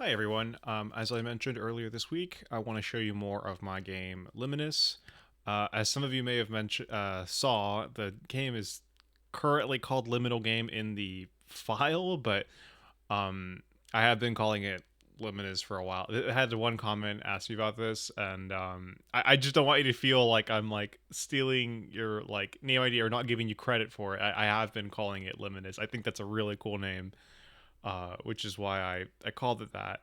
Hi everyone. As I mentioned earlier this week, I want to show you more of my game Liminus. As some of you may have mentioned, saw the game is currently called Liminal Game in the file, but um, I have been calling it Liminus for a while. I had one comment ask me about this, and I just don't want you to feel like I'm like stealing your like name idea or not giving you credit for it. I have been calling it Liminus. I think that's a really cool name, which is why I called it that.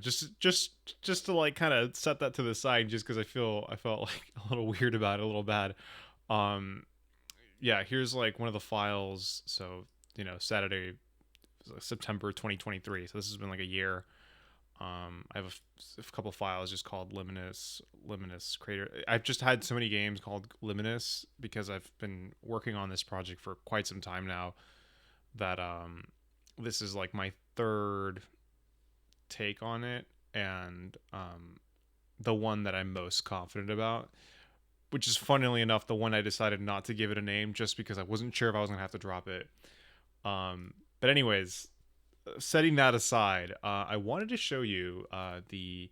Just to like kind of set that to the side, just because I felt like a little weird about it, a little bad. Um, yeah, here's like one of the files. So Saturday, September 2023. So this has been like a year. I have a couple files just called Liminus Creator. I've just had so many games called Liminus because I've been working on this project for quite some time now. That this is like my third take on it, and the one that I'm most confident about, which is funnily enough the one I decided not to give it a name just because I wasn't sure if I was gonna have to drop it. But anyways, setting that aside, I wanted to show you the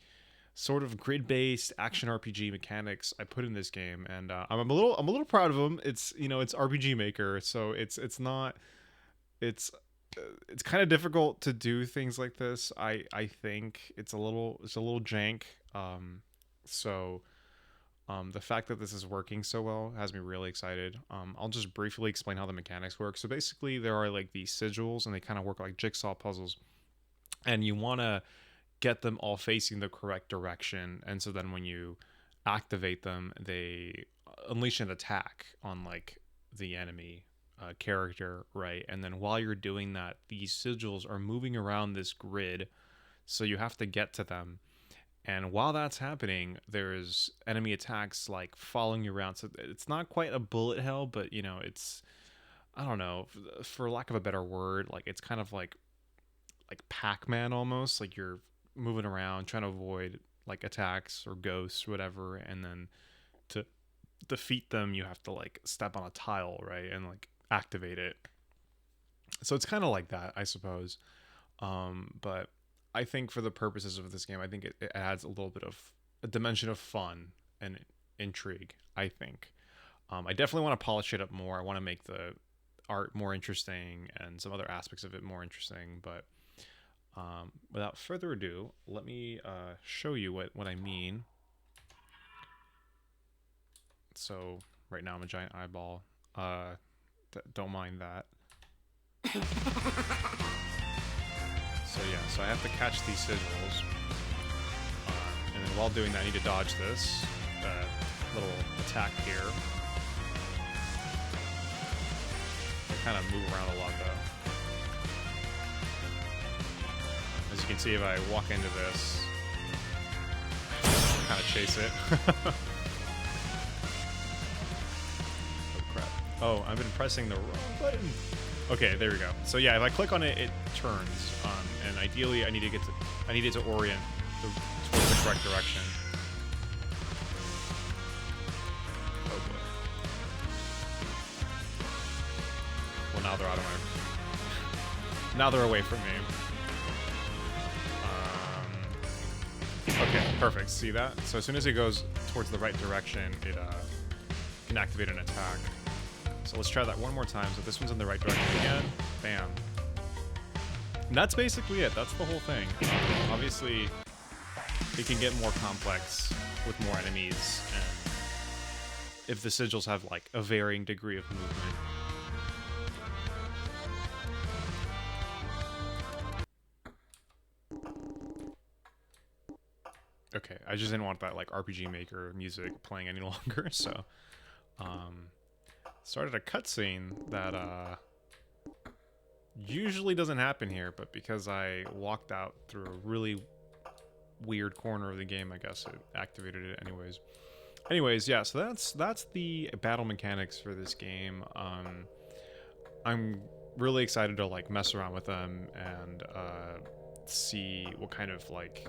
sort of grid-based action RPG mechanics I put in this game, and I'm a little proud of them. It's RPGMaker, so it's it's kind of difficult to do things like this. I think it's a little jank. So the fact that this is working so well has me really excited. I'll just briefly explain how the mechanics work. So basically, there are like these sigils, and they kind of work like jigsaw puzzles, and you want to get them all facing the correct direction. And so then when you activate them, they unleash an attack on like the enemy character, right? And then while you're doing that, these sigils are moving around this grid, so you have to get to them. And while that's happening, there's enemy attacks like following you around. So it's not quite a bullet hell, but it's, I don't know, for lack of a better word, like it's kind of like Pac-Man almost. Like you're moving around trying to avoid like attacks or ghosts or whatever, and then to defeat them, you have to like step on a tile, right, and like activate it. So it's kind of like that, I suppose. But I think for the purposes of this game, I think it adds a little bit of a dimension of fun and intrigue. I think. I definitely want to polish it up more. I want to make the art more interesting and some other aspects of it more interesting. But without further ado, let me show you what I mean. So right now I'm a giant eyeball. Don't mind that. So yeah, so I have to catch these sigils, and then while doing that, I need to dodge this little attack here. I kind of move around a lot though. As you can see, if I walk into this, kind of chase it. Oh crap! Oh, I've been pressing the wrong button. Okay, there we go. So yeah, if I click on it, it turns, and ideally I need it to orient towards the correct direction. Oh boy. Well, now they're out of my. Now they're away from me. Okay, perfect. See that? So as soon as it goes towards the right direction, it can activate an attack. So let's try that one more time. So this one's in the right direction again. Bam. And that's basically it. That's the whole thing. Obviously, it can get more complex with more enemies, and if the sigils have like a varying degree of movement. Okay, I just didn't want that like RPGMaker music playing any longer, so started a cutscene that usually doesn't happen here, but because I walked out through a really weird corner of the game, I guess it activated it anyways. Anyways, yeah, so that's the battle mechanics for this game. I'm really excited to like mess around with them and see what kind of like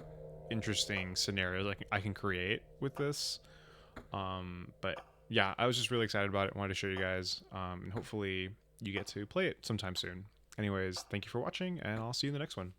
interesting scenarios I can create with this. But yeah, I was just really excited about it. Wanted to show you guys, and hopefully you get to play it sometime soon. Anyways, thank you for watching, and I'll see you in the next one.